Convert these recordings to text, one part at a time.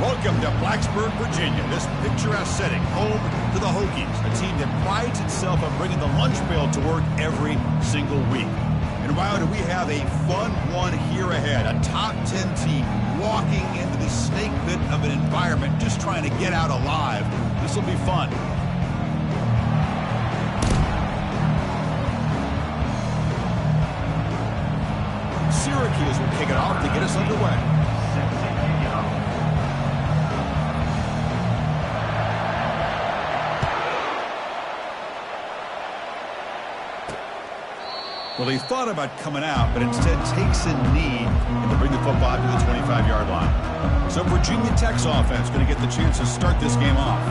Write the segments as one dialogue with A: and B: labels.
A: Welcome to Blacksburg, Virginia, this picturesque setting, home to the Hokies, a team that prides itself on bringing the lunch pail to work every single week. And wow, do we have a fun one here ahead, a top 10 team walking into the snake pit of an environment, just trying to get out alive. This will be fun. Syracuse will kick it off to get us underway. Well, he thought about coming out, but instead takes a knee and to bring the football to the 25-yard line. So Virginia Tech's offense going to get the chance to start this game off.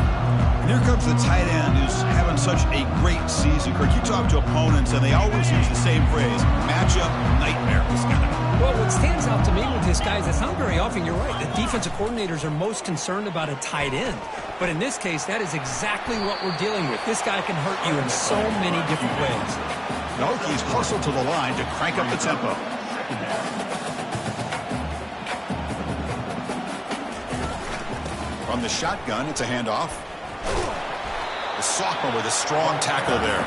A: And here comes the tight end who's having such a great season. Kirk, you talk to opponents, and they always use the same phrase, matchup nightmare, this guy.
B: Well, what stands out to me with this guy is it's not very often, you're right, the defensive coordinators are most concerned about a tight end. But in this case, that is exactly what we're dealing with. This guy can hurt you in so many different ways.
A: The Hokies hustle to the line to crank up the tempo. From the shotgun, it's a handoff. The sophomore with a strong tackle there.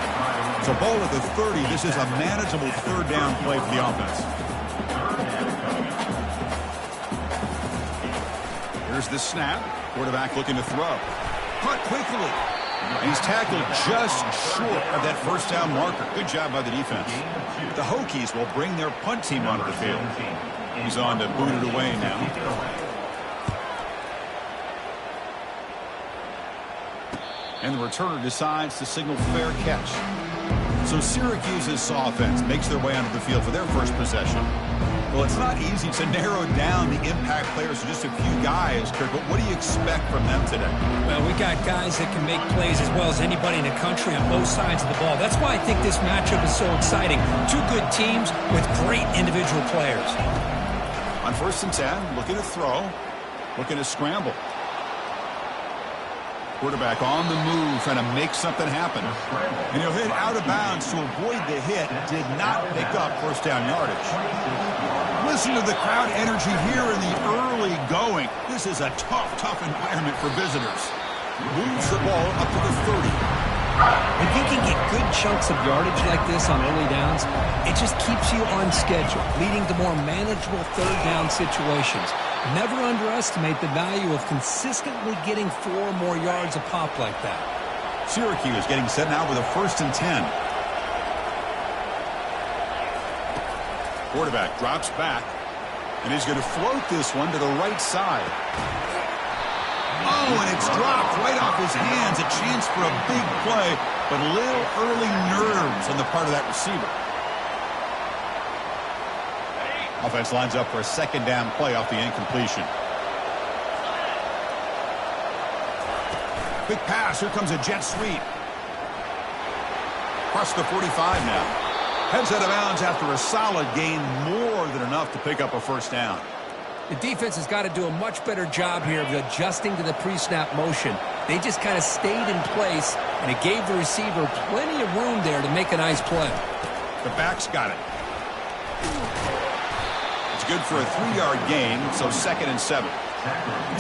A: So ball at the 30. This is a manageable third down play for the offense. Here's the snap. Quarterback looking to throw. Cut quickly. He's tackled just short of that first down marker. Good job by the defense. The Hokies will bring their punt team onto the field. He's on to boot it away now. And the returner decides to signal fair catch. So Syracuse's offense makes their way onto the field for their first possession. Well, it's not easy to narrow down the impact players to just a few guys, Kirk, but what do you expect from them today?
B: Well, we got guys that can make plays as well as anybody in the country on both sides of the ball. That's why I think this matchup is so exciting. Two good teams with great individual players.
A: On 1st and 10, looking to throw, looking to scramble. Quarterback on the move, trying to make something happen. And he'll hit out of bounds to avoid the hit. Did not pick up first down yardage. Listen to the crowd energy here in the early going. This is a tough environment for visitors. Moves the ball up to the 30.
B: When you can get good chunks of yardage like this on early downs, it just keeps you on schedule, leading to more manageable third down situations. Never underestimate the value of consistently getting 4 or more yards a pop like that.
A: Syracuse getting set now with a 1st and 10. Quarterback drops back, and he's going to float this one to the right side. Oh, and it's dropped right off his hands. A chance for a big play, but a little early nerves on the part of that receiver. Offense lines up for a 2nd down play off the incompletion. Quick pass. Here comes a jet sweep. Across the 45 now. Heads out of bounds after a solid gain, more than enough to pick up a 1st down.
B: The defense has got to do a much better job here of adjusting to the pre-snap motion. They just kind of stayed in place, and it gave the receiver plenty of room there to make a nice play.
A: The back's got it. It's good for a 3-yard gain, so 2nd and 7.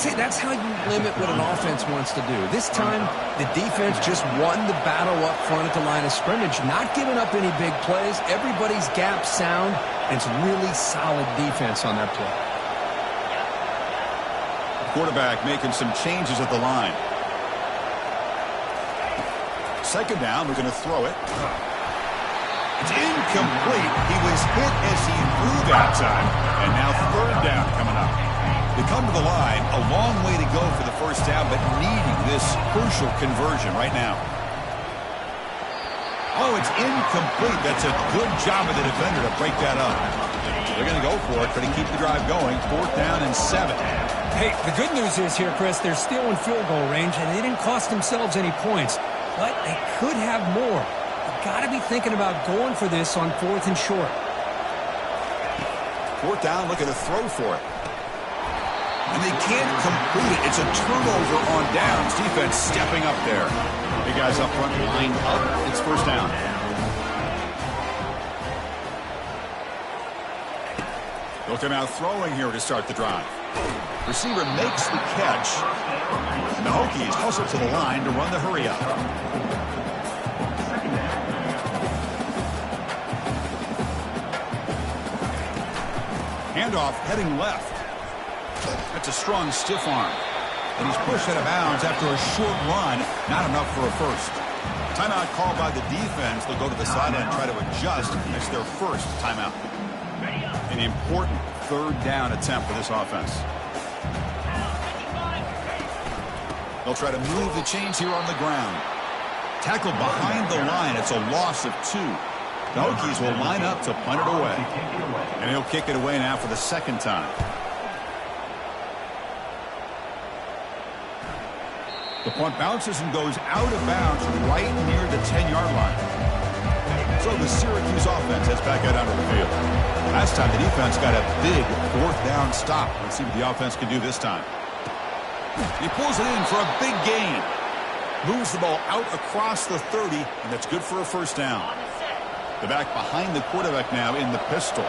B: See, that's how you limit what an offense wants to do. This time, the defense just won the battle up front at the line of scrimmage, not giving up any big plays. Everybody's gap sound, and it's really solid defense on that play.
A: Quarterback making some changes at the line. 2nd down, we're going to throw it. It's incomplete. He was hit as he threw that time, and now 3rd down coming up. They come to the line, a long way to go for the 1st down, but needing this crucial conversion right now. Oh, it's incomplete. That's a good job of the defender to break that up. They're going to go for it, but to keep the drive going. 4th down and 7.
B: Hey, the good news is here, Chris, they're still in field goal range, and they didn't cost themselves any points, but they could have more. You've got to be thinking about going for this on 4th and short.
A: 4th down, looking to throw for it. And they can't complete it. It's a turnover on downs. Defense stepping up there. Big guys up front lined up. It's 1st down. They'll come out throwing here to start the drive. Receiver makes the catch. The Hokies hustle to the line to run the hurry up. Handoff heading left. That's a strong stiff arm. And he's pushed out of bounds after a short run. Not enough for a first. Timeout called by the defense. They'll go to the sideline and try to adjust. It's their first timeout. An important third down attempt for this offense. They'll try to move the chains here on the ground. Tackled behind the line. It's a loss of 2. The Hokies will line up to punt it away. And he'll kick it away now for the second time. The punt bounces and goes out of bounds right near the 10-yard line. So the Syracuse offense heads back out onto the field. Last time the defense got a big fourth down stop. Let's see what the offense can do this time. He pulls it in for a big gain. Moves the ball out across the 30, and that's good for a first down. The back behind the quarterback now in the pistol.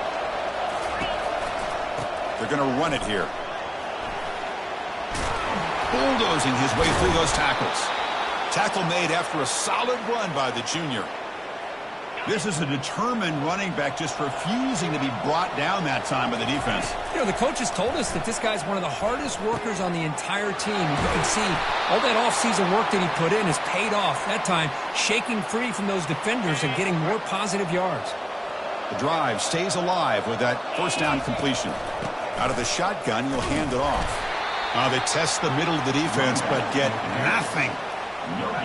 A: They're going to run it here. Bulldozing his way through those tackles. Tackle made after a solid run by the junior. This is a determined running back just refusing to be brought down that time by the defense.
B: You know, the coaches told us that this guy's one of the hardest workers on the entire team. You can see all that offseason work that he put in has paid off. That time, shaking free from those defenders and getting more positive yards.
A: The drive stays alive with that first down completion. Out of the shotgun, you'll hand it off. They test the middle of the defense, but get nothing.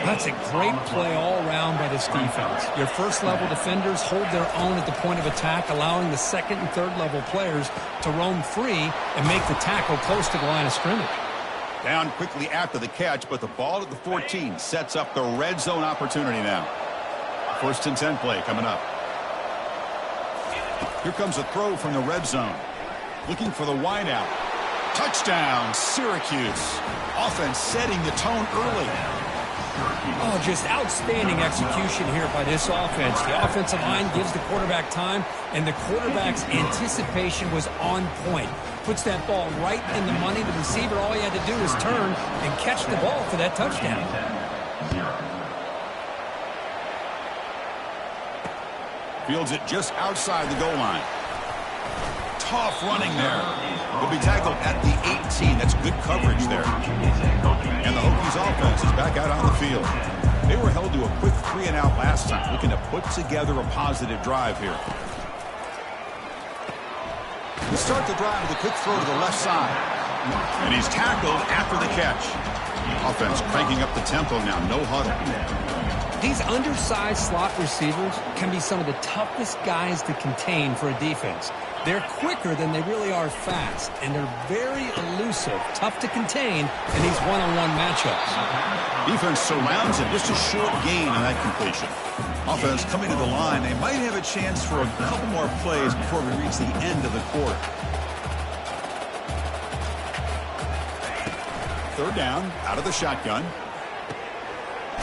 B: That's a great play all around by this defense. Your first-level defenders hold their own at the point of attack, allowing the second- and third-level players to roam free and make the tackle close to the line of scrimmage.
A: Down quickly after the catch, but the ball at the 14 sets up the red zone opportunity now. First and 10 play coming up. Here comes a throw from the red zone. Looking for the wideout. Touchdown, Syracuse. Offense setting the tone early.
B: Oh, just outstanding execution here by this offense. The offensive line gives the quarterback time, and the quarterback's anticipation was on point. Puts that ball right in the money. The receiver, all he had to do was turn and catch the ball for that touchdown.
A: Fields it just outside the goal line. Tough running there. Will be tackled at the 18. That's good coverage there. And the Hokies offense is back out on the field. They were held to a quick 3-and-out last time, looking to put together a positive drive here. We start the drive with a quick throw to the left side. And he's tackled after the catch. Offense cranking up the tempo now. No huddle.
B: These undersized slot receivers can be some of the toughest guys to contain for a defense. They're quicker than they really are fast, and they're very elusive, tough to contain in these one-on-one matchups.
A: Defense surrounds him. Just a short gain on that completion. Offense coming to the line. They might have a chance for a couple more plays before we reach the end of the quarter. Third down, out of the shotgun.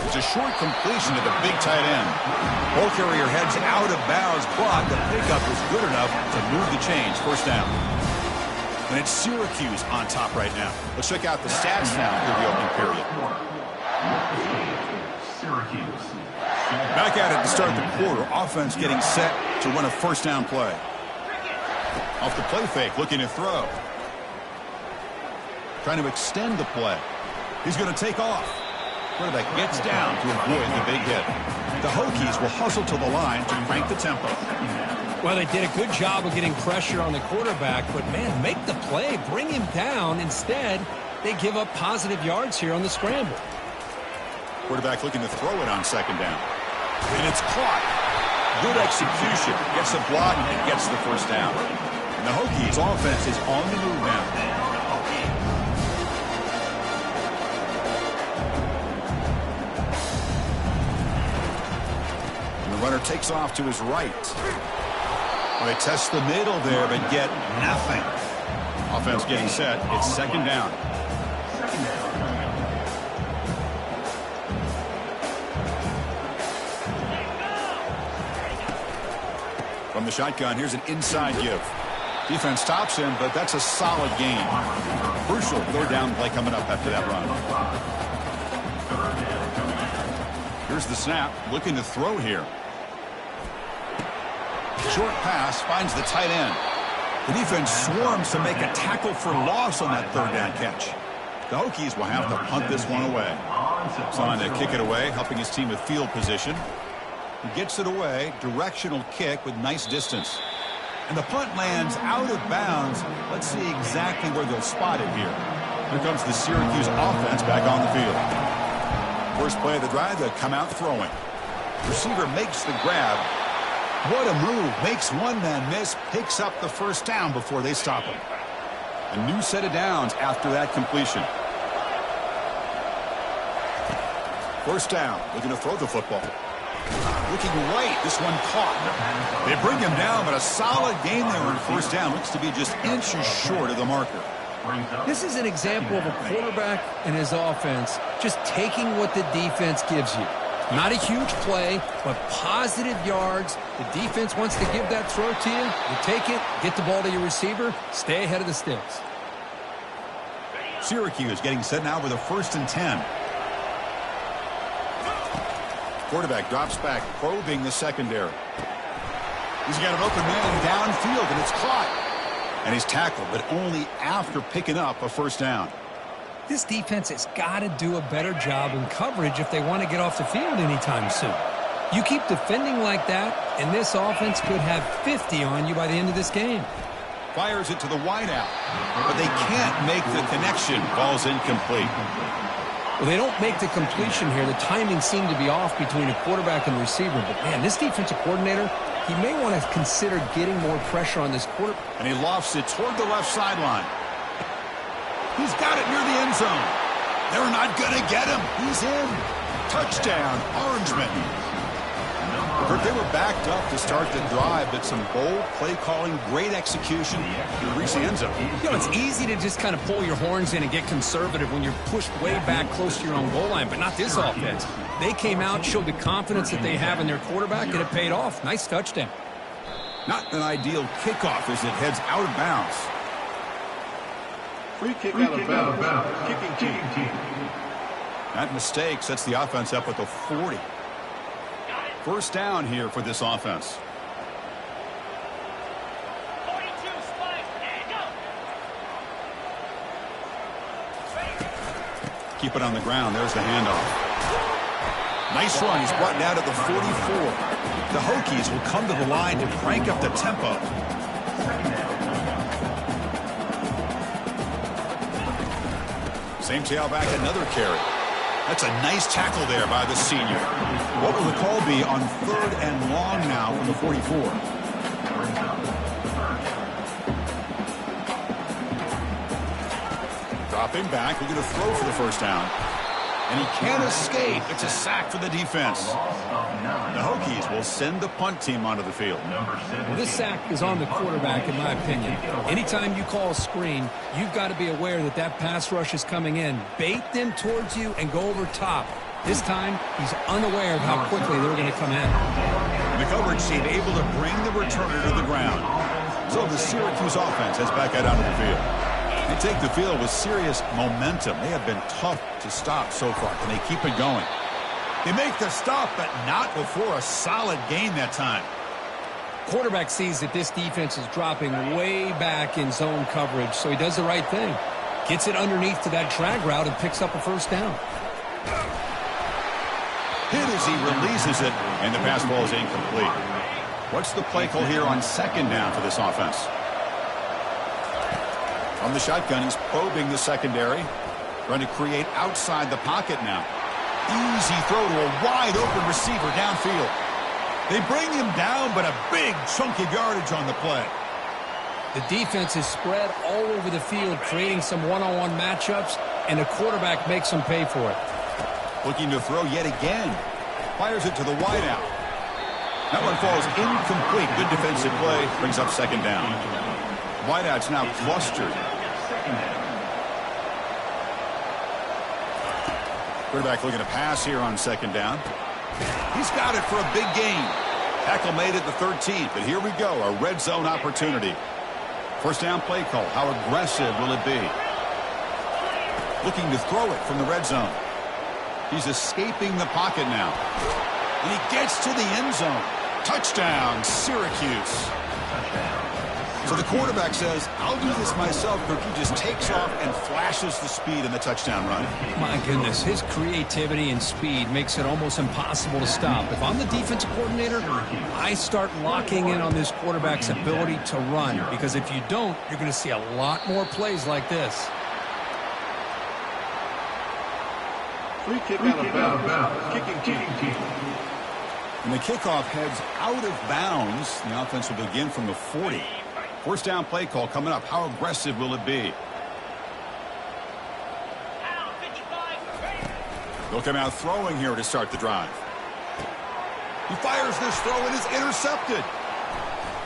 A: It's a short completion to the big tight end. Ball carrier heads out of bounds, but the pickup was good enough to move the chains. First down. And it's Syracuse on top right now. Let's check out the stats now through the opening period. Syracuse. Back at it to start the quarter. Offense getting set to run a first down play. Off the play fake, looking to throw. Trying to extend the play. He's going to take off. Quarterback gets down to avoid the big hit. The Hokies will hustle to the line to crank the tempo.
B: Well, they did a good job of getting pressure on the quarterback, but, man, make the play, bring him down. Instead, they give up positive yards here on the scramble.
A: Quarterback looking to throw it on second down. And it's caught. Good execution. Gets the block and gets the first down. And the Hokies offense is on the move now. Runner takes off to his right. Well, they test the middle there, but get nothing. Offense getting set. It's second down. From the shotgun, here's an inside give. Defense stops him, but that's a solid gain. Crucial third down play coming up after that run. Here's the snap, looking to throw here. Short pass finds the tight end. The defense swarms to make a tackle for loss on that third down catch. The Hokies will have to punt this one away. Son to kick it away, helping his team with field position. He gets it away, directional kick with nice distance. And the punt lands out of bounds. Let's see exactly where they'll spot it here. Here comes the Syracuse offense back on the field. First play of the drive, they come out throwing. Receiver makes the grab. What a move. Makes one man miss, picks up the first down before they stop him. A new set of downs after that completion. First down, looking to throw the football. Looking right, this one caught. They bring him down, but a solid gain there on first down. Looks to be just inches short of the marker.
B: This is an example of a quarterback and his offense just taking what the defense gives you. Not a huge play, but positive yards. The defense wants to give that throw to you. You take it, get the ball to your receiver, stay ahead of the sticks.
A: Syracuse getting set now with a 1st and 10. Quarterback drops back, probing the secondary. He's got an open man downfield, and it's caught. And he's tackled, but only after picking up a first down.
B: This defense has got to do a better job in coverage if they want to get off the field anytime soon. You keep defending like that, and this offense could have 50 on you by the end of this game.
A: Fires it to the wideout, but they can't make the connection. Ball's incomplete.
B: Well, they don't make the completion here. The timing seemed to be off between a quarterback and receiver. But, man, this defensive coordinator, he may want to consider getting more pressure on this quarterback.
A: And he lofts it toward the left sideline. He's got it near the end zone. They're not going to get him. He's in. Touchdown, Orangemen. Kurt, they were backed up to start the drive, but some bold play calling, great execution to reach the end zone.
B: You know, it's easy to just kind of pull your horns in and get conservative when you're pushed way back close to your own goal line, but not this offense. They came out, showed the confidence that they have in their quarterback, and it paid off. Nice touchdown.
A: Not an ideal kickoff as it heads out of bounds.
C: Free kick out of bounds. Kicking team.
A: That mistake sets the offense up at the 40. First down here for this offense.
D: 42 spike, and go.
A: Keep it on the ground. There's the handoff. Nice run. He's brought down at the 44. The Hokies will come to the line to crank up the tempo. Same tailback, another carry. That's a nice tackle there by the senior. What will the call be on 3rd and long now from the 44? Dropping back, we're going to throw for the first down. And he can't escape. It's a sack for the defense. The Hokies will send the punt team onto the field.
B: Well, this sack is on the quarterback, in my opinion. Anytime you call a screen, you've got to be aware that that pass rush is coming in. Bait them towards you and go over top. This time, he's unaware of how quickly they're going to come in.
A: The coverage team able to bring the returner to the ground. So the Syracuse offense has back out onto the field. They take the field with serious momentum. They have been tough to stop so far. Can they keep it going? They make the stop, but not before a solid gain that time.
B: Quarterback sees that this defense is dropping way back in zone coverage, so he does the right thing. Gets it underneath to that drag route and picks up a first down.
A: Hit as he releases it, and the pass ball is incomplete. What's the play call here on 2nd down for this offense? From the shotgun, he's probing the secondary. Trying to create outside the pocket now. Easy throw to a wide-open receiver downfield. They bring him down, but a big chunk of yardage on the play.
B: The defense is spread all over the field, creating some one-on-one matchups, and the quarterback makes them pay for it.
A: Looking to throw yet again. Fires it to the wideout. That one falls incomplete. Good defensive play. Brings up 2nd down. Wideout's now clustered. Quarterback looking to pass here on 2nd down. He's got it for a big gain. Tackle made at the 13th, but here we go, a red zone opportunity. First down play call. How aggressive will it be? Looking to throw it from the red zone. He's escaping the pocket now. And he gets to the end zone. Touchdown, Syracuse. So the quarterback says, I'll do this myself. He just takes off and flashes the speed in the touchdown run.
B: My goodness, his creativity and speed makes it almost impossible to stop. If I'm the defensive coordinator, I start locking in on this quarterback's ability to run, because if you don't, you're going to see a lot more plays like this.
C: Free kick out of bounds. Kicking team.
A: And the kickoff heads out of bounds. The offense will begin from the 40. First down play call coming up. How aggressive will it be? They'll come out throwing here to start the drive. He fires this throw and is intercepted.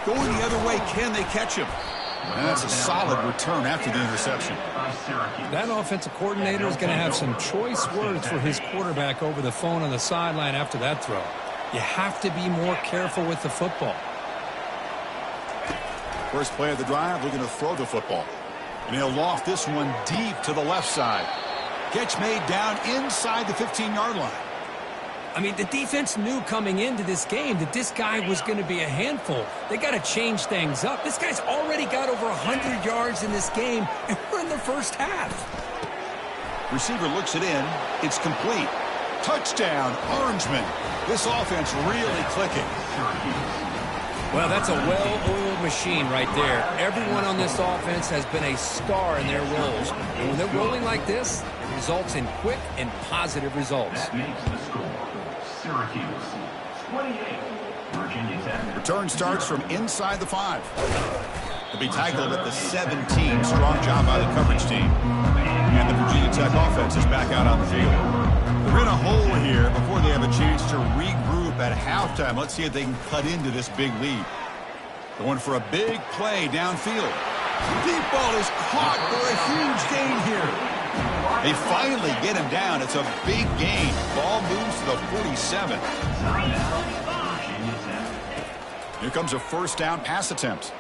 A: Going the other way, can they catch him? And that's a solid return after the interception.
B: That offensive coordinator is going to have some choice words for his quarterback over the phone on the sideline after that throw. You have to be more careful with the football.
A: First play of the drive, looking to throw the football. And he'll loft this one deep to the left side. Catch made down inside the 15-yard line.
B: I mean, the defense knew coming into this game that this guy was going to be a handful. They got to change things up. This guy's already got over 100 yards in this game, and we're in the first half.
A: Receiver looks it in. It's complete. Touchdown, Orangeman. This offense really clicking.
B: Well, that's a well-oiled machine right there. Everyone on this offense has been a star in their roles. And when they're rolling like this, it results in quick and positive results.
C: That makes the score. Syracuse 28, Virginia Tech.
A: Return starts from inside the 5. He'll be tackled at the 17. Strong job by the coverage team. And the Virginia Tech offense is back out on the field. They're in a hole here before they have a chance to regroup at halftime. Let's see if they can cut into this big lead. Going for a big play downfield. Deep ball is caught for a huge gain here. They finally get him down. It's a big gain. Ball moves to the 47. Here comes a first down pass attempt.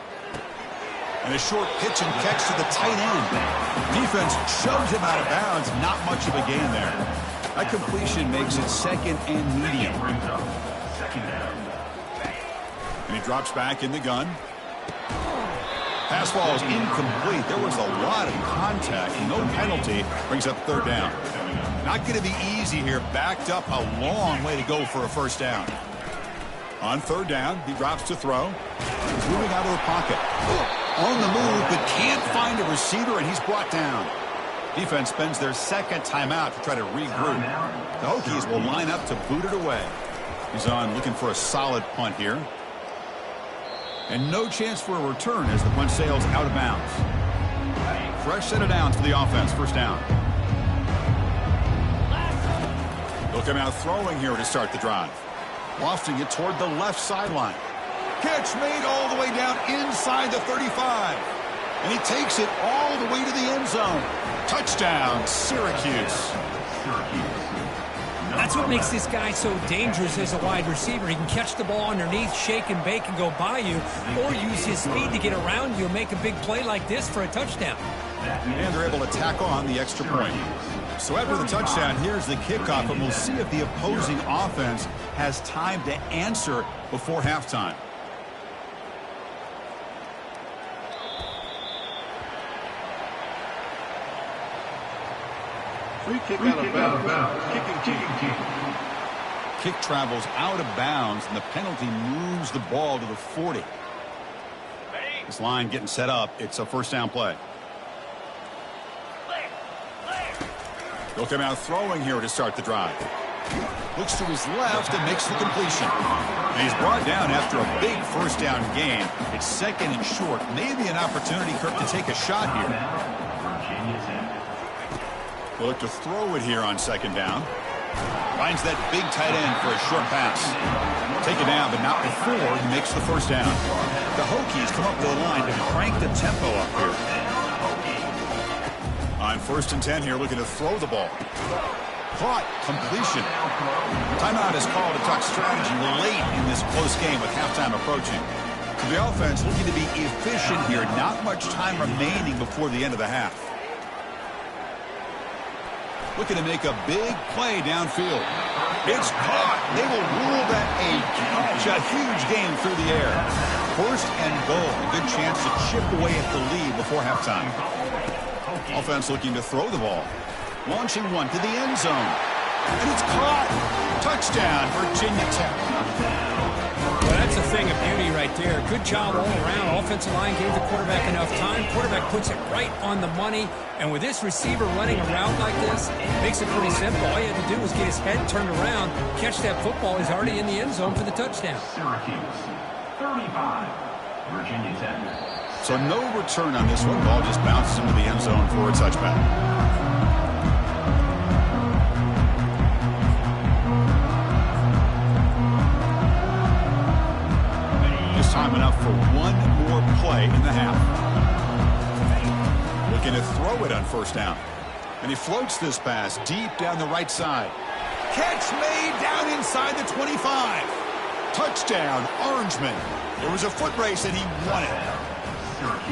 A: And a short pitch and catch to the tight end. Defense shoves him out of bounds. Not much of a gain there. That completion makes it second and medium. And he drops back in the gun. Pass ball is incomplete. There was a lot of contact. No penalty. Brings up third down. Not going to be easy here. Backed up a long way to go for a first down. On third down, he drops to throw. He's moving out of the pocket. On the move, but can't find a receiver, and he's brought down. Defense spends their second timeout to try to regroup. The Hokies will line up to boot it away. He's on looking for a solid punt here. And no chance for a return as the punt sails out of bounds. Fresh set of downs for the offense. First down. They'll come out throwing here to start the drive. Lofting it toward the left sideline. Catch made all the way down inside the 35. And he takes it all the way to the end zone. Touchdown, Syracuse.
B: That's what makes this guy so dangerous as a wide receiver. He can catch the ball underneath, shake and bake, and go by you, or use his speed to get around you and make a big play like this for a touchdown.
A: And they're able to tack on the extra point. So after the touchdown, here's the kickoff, and we'll see if the opposing offense has time to answer before halftime.
C: Free kick out of bounds. Kicking team.
A: Kick travels out of bounds, and the penalty moves the ball to the 40. This line getting set up. It's a first down play. They'll come out throwing here to start the drive. Looks to his left and makes the completion. And he's brought down after a big first down gain. It's second and short. Maybe an opportunity, Kirk, to take a shot here. They'll look to throw it here on second down. Finds that big tight end for a short pass. Take it down, but not before he makes the first down. The Hokies come up to the line to crank the tempo up here. On first and 10 here, looking to throw the ball. Caught, completion. Timeout is called to talk strategy late in this close game with halftime approaching. The offense looking to be efficient here. Not much time remaining before the end of the half. Looking to make a big play downfield. It's caught. They will rule that a huge game through the air. First and goal. A good chance to chip away at the lead before halftime. Offense looking to throw the ball. Launching one to the end zone. And it's caught. Touchdown, Virginia Tech.
B: Well, that's a thing of beauty right there. Good job all around. Offensive line gave the quarterback enough time. Quarterback puts it right on the money. And with this receiver running a route like this, makes it pretty simple. All you had to do was get his head turned around, catch that football. He's already in the end zone for the touchdown.
C: Syracuse, 35, Virginia Tech.
A: So no return on this one. Ball just bounces into the end zone for a touchback. Time enough for one more play in the half. Looking to throw it on first down. And he floats this pass deep down the right side. Catch made down inside the 25. Touchdown, Orangeman. There was a foot race and he won it.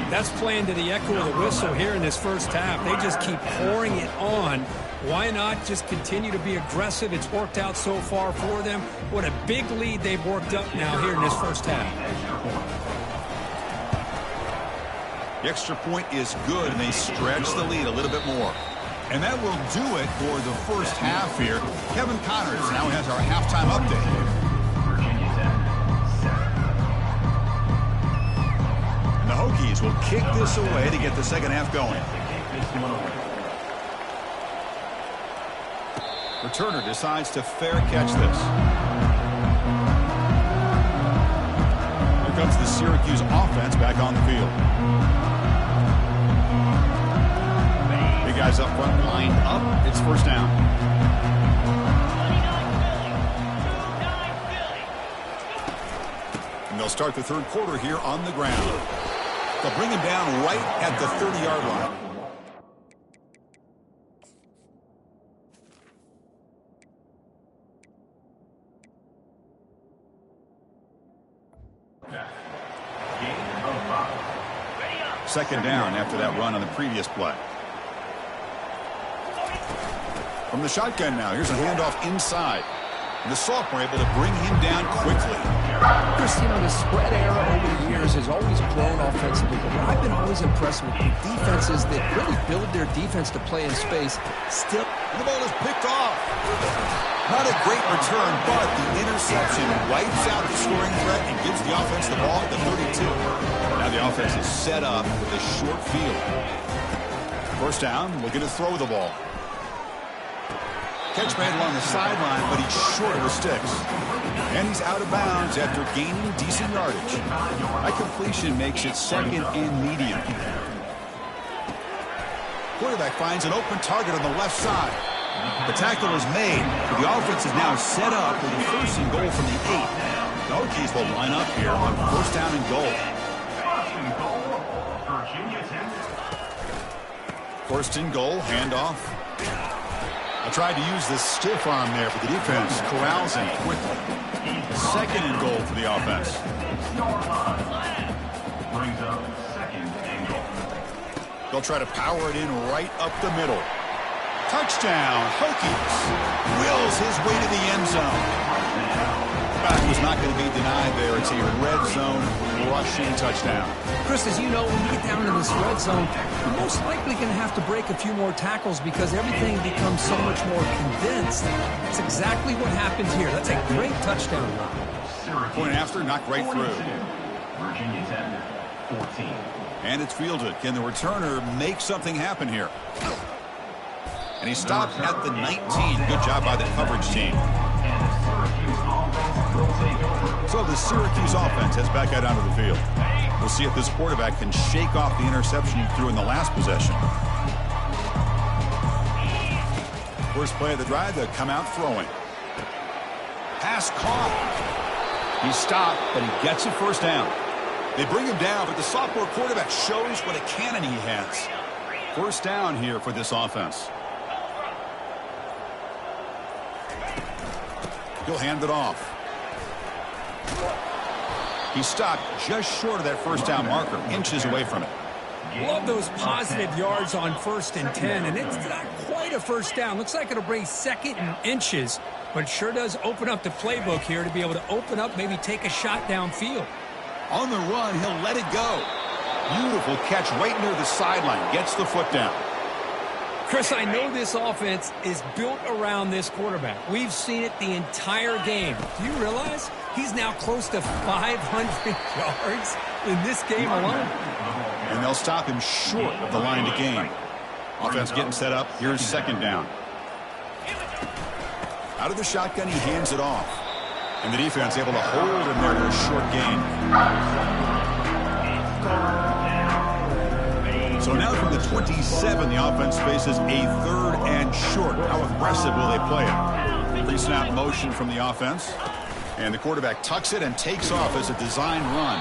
B: That's playing to the echo of the whistle here in this first half. They just keep pouring it on. Why not just continue to be aggressive? It's worked out so far for them. What a big lead they've worked up now here in this first half.
A: The extra point is good, and they stretch the lead a little bit more. And that will do it for the first half here. Kevin Connors now has our halftime update. And the Hokies will kick this away to get the second half going. Returner decides to fair catch this. Here comes the Syracuse offense back on the field. Big guys up front lined up. It's first down. And they'll start the third quarter here on the ground. They'll bring him down right at the 30-yard line. Second down after that run on the previous play. From the shotgun now, here's a handoff inside. And the sophomore able to bring him down quickly.
B: Chris, you know, the spread era over the years has always grown offensively, but I've been always impressed with defenses that really build their defense to play in space. Still,
A: the ball is picked off. Not a great return, but the interception wipes out the scoring threat and gives the offense the ball at the 32. Now the offense is set up with a short field. First down, looking to throw the ball. Catch made along the sideline, but he's short of the sticks. And he's out of bounds after gaining decent yardage. That completion makes it second and medium. Quarterback finds an open target on the left side. The tackle is made. The offense is now set up with a first and goal from the 8. The Hokies will line up here on first down and goal. First and goal, handoff. I tried to use the stiff arm there, but the defense corrals him quickly. Second and goal for the offense. They'll try to power it in right up the middle. Touchdown, Hokies. Wills his way to the end zone. Back was not going to be denied there. It's a red zone rushing touchdown.
B: Chris, as you know, when you get down in this red zone, you're most likely going to have to break a few more tackles because everything becomes so much more condensed. That's exactly what happened here. That's a great touchdown run.
A: Point after, knocked right through.
C: Virginia Tech, 14.
A: And it's fielded. Can the returner make something happen here? And he stopped at the 19. Good job by the coverage team. So the Syracuse offense heads back out onto the field. We'll see if this quarterback can shake off the interception he threw in the last possession. First play of the drive, they'll come out throwing. Pass caught. He stopped, but he gets a first down. They bring him down, but the sophomore quarterback shows what a cannon he has. First down here for this offense. He'll hand it off. He stopped just short of that first down marker, inches away from it.
B: Love those positive yards on 1st and 10, and it's not quite a first down. Looks like it'll bring 2nd and inches, but it sure does open up the playbook here to be able to open up, maybe take a shot downfield.
A: On the run, he'll let it go. Beautiful catch right near the sideline. Gets the foot down.
B: Chris, I know this offense is built around this quarterback. We've seen it the entire game. Do you realize he's now close to 500 yards in this game alone?
A: And they'll stop him short of the line to gain. Offense getting set up. Here's 2nd down. Out of the shotgun, he hands it off. And the defense able to hold him there to a short gain. So now from the 27, the offense faces a 3rd and short. How aggressive will they play it? Pre-snap motion from the offense. And the quarterback tucks it and takes off as a design run.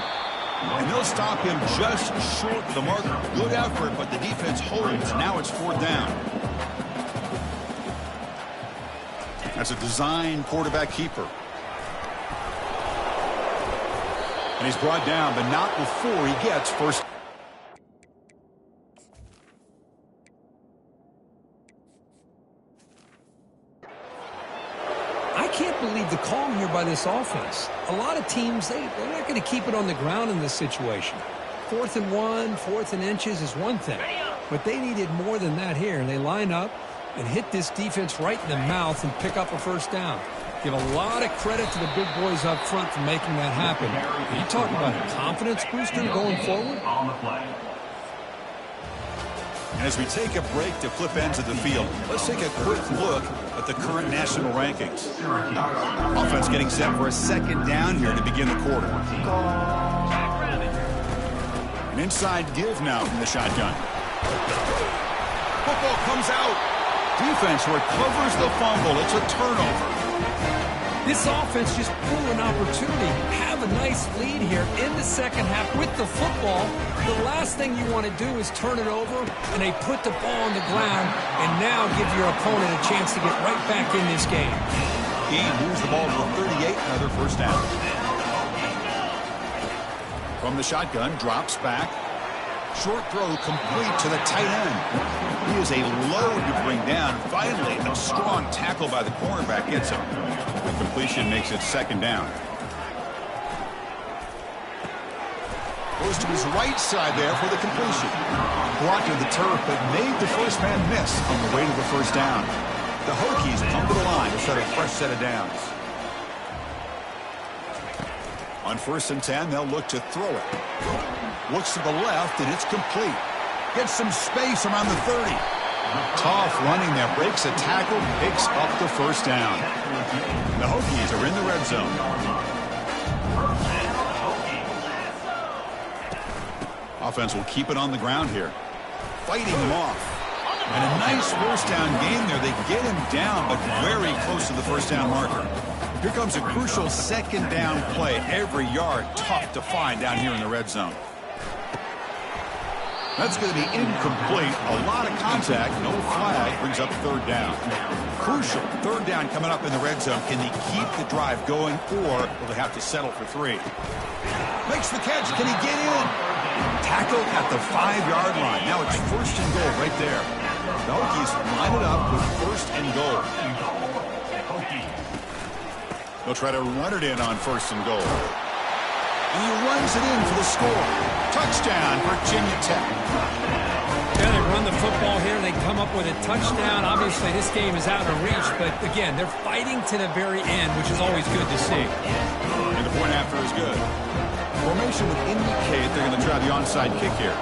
A: And they'll stop him just short of the marker. Good effort, but the defense holds. Now it's 4th down. That's a design quarterback keeper. And he's brought down, but not before he gets first.
B: I can't believe the calm here by this offense. A lot of teams, they're not going to keep it on the ground in this situation. 4th and 1, 4th and inches is one thing. But they needed more than that here. They line up and hit this defense right in the mouth and pick up a first down. Give a lot of credit to the big boys up front for making that happen. You talk about a confidence booster going forward?
A: And as we take a break to flip ends of the field, let's take a quick look at the current national rankings. Offense getting set for a 2nd down here to begin the quarter. An inside give now from the shotgun. Football comes out. Defense recovers the fumble. It's a turnover.
B: This offense just blew an opportunity. Have a nice lead here in the 2nd half with the football. The last thing you want to do is turn it over, and they put the ball on the ground, and now give your opponent a chance to get right back in this game.
A: He moves the ball to the 38, another first down. From the shotgun, drops back. Short throw complete to the tight end. He is a load to bring down. Finally, a strong tackle by the cornerback gets him. The completion makes it 2nd down. Goes to his right side there for the completion. Blocking the turf, but made the first man miss on the way to the first down. The Hokies come to the line to set a fresh set of downs. On 1st and 10, they'll look to throw it. Looks to the left, and it's complete. Gets some space around the 30. Tough running there. Breaks a tackle, picks up the first down. The Hokies are in the red zone. Offense will keep it on the ground here. Fighting him off. And a nice first down gain there. They get him down, but very close to the first down marker. Here comes a crucial 2nd down play. Every yard tough to find down here in the red zone. That's going to be incomplete. A lot of contact. No flag. Brings up 3rd down. Crucial 3rd down coming up in the red zone. Can they keep the drive going, or will they have to settle for 3? Makes the catch. Can he get in? Tackled at the 5-yard line. Now it's 1st and goal right there. The Hokies line it up with 1st and goal. They'll try to run it in on 1st and goal. And he runs it in for the score. Touchdown, Virginia Tech.
B: Yeah, they run the football here. They come up with a touchdown. Obviously, this game is out of reach, but again, they're fighting to the very end, which is always good to see.
A: And the point after is good. Formation would indicate they're going to try the onside kick here.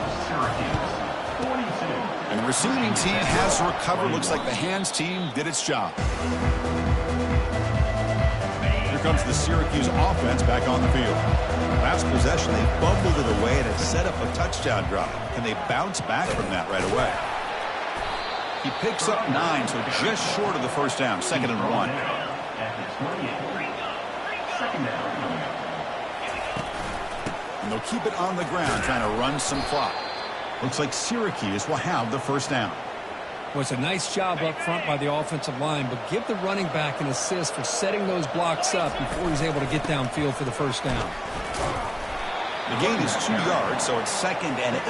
A: And the receiving team has recovered. Looks like the hands team did its job. Here comes the Syracuse offense back on the field. Last possession, they fumbled it away and it set up a touchdown drop. Can they bounce back from that right away? He picks up 9, so just short of the first down. 2nd and 1. And they'll keep it on the ground, trying to run some clock. Looks like Syracuse will have the first down.
B: Well, it's a nice job up front by the offensive line, but give the running back an assist for setting those blocks up before he's able to get downfield for the first down.
A: The gain is 2 yards, so it's 2nd and 8.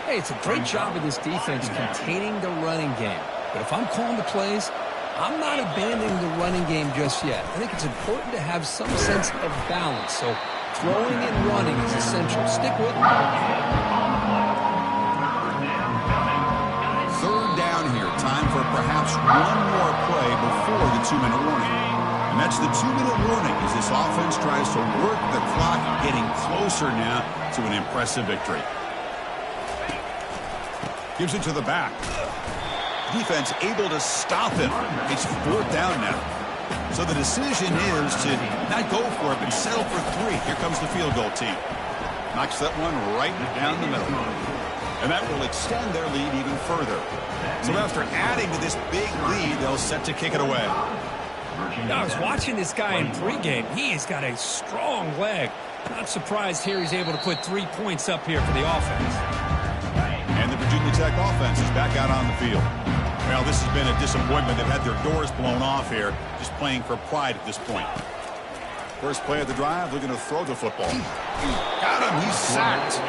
B: Hey, it's a great job of this defense containing the running game. But if I'm calling the plays, I'm not abandoning the running game just yet. I think it's important to have some sense of balance. So throwing and running is essential. Stick with me.
A: Third down here. Time for perhaps one more play before the 2-minute warning. And that's the 2-minute warning as this offense tries to work the clock, getting closer now to an impressive victory. Gives it to the back. Defense able to stop him. It's 4th down now. So the decision is to not go for it, but settle for 3. Here comes the field goal team. Knocks that one right down the middle. And that will extend their lead even further. So after adding to this big lead, they'll set to kick it away.
B: I was watching this guy in pregame. He has got a strong leg. Not surprised here he's able to put 3 points up here for the offense.
A: And the Virginia Tech offense is back out on the field. Well, this has been a disappointment. They've had their doors blown off here, just playing for pride at this point. First play of the drive, looking to throw the football. Got him, he's sacked.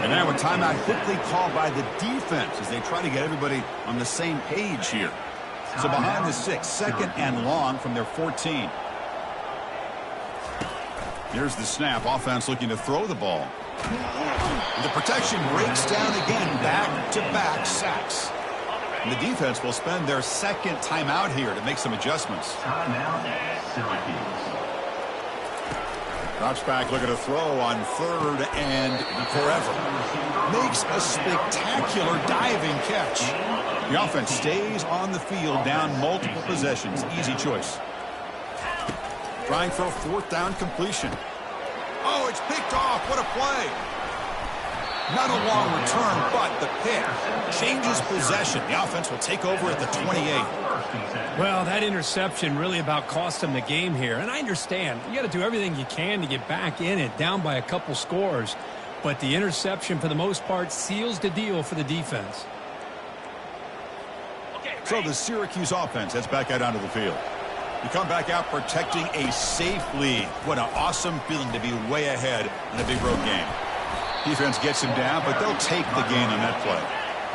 A: And now a timeout quickly called by the defense as they try to get everybody on the same page here. So behind the 6, 2nd and long from their 14. Here's the snap. Offense looking to throw the ball. The protection breaks down again. Back-to-back sacks. And the defense will spend their 2nd timeout here to make some adjustments.
C: Timeout, Syracuse.
A: Drops back, looking to throw on 3rd and forever. Makes a spectacular diving catch. The offense stays on the field, down multiple possessions. Easy choice. Trying for a 4th down completion. Oh, it's picked off. What a play. Not a long return, but the pick changes possession. The offense will take over at the 28.
B: Well, that interception really about cost them the game here. And I understand. You got to do everything you can to get back in it, down by a couple scores. But the interception, for the most part, seals the deal for the defense.
A: So the Syracuse offense heads back out onto the field. You come back out protecting a safe lead. What an awesome feeling to be way ahead in a big road game. Defense gets him down, but they'll take the gain on that play.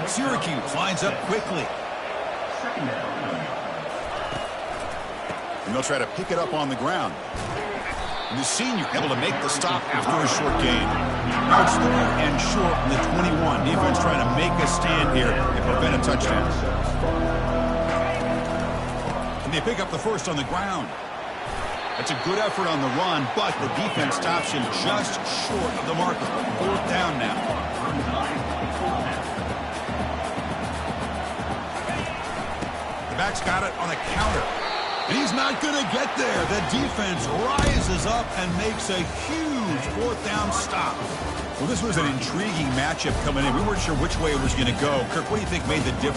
A: Syracuse lines up quickly. And they'll try to pick it up on the ground. And the senior able to make the stop after a short gain. Now it's 3rd and short from the 21. Defense trying to make a stand here and prevent a touchdown. And they pick up the 1st on the ground. That's a good effort on the run, but the defense stops him just short of the marker. 4th down now. The back's got it on a counter. And he's not going to get there. The defense rises up and makes a huge 4th down stop. Well, this was an intriguing matchup coming in. We weren't sure which way it was going to go. Kirk, what do you think made the difference?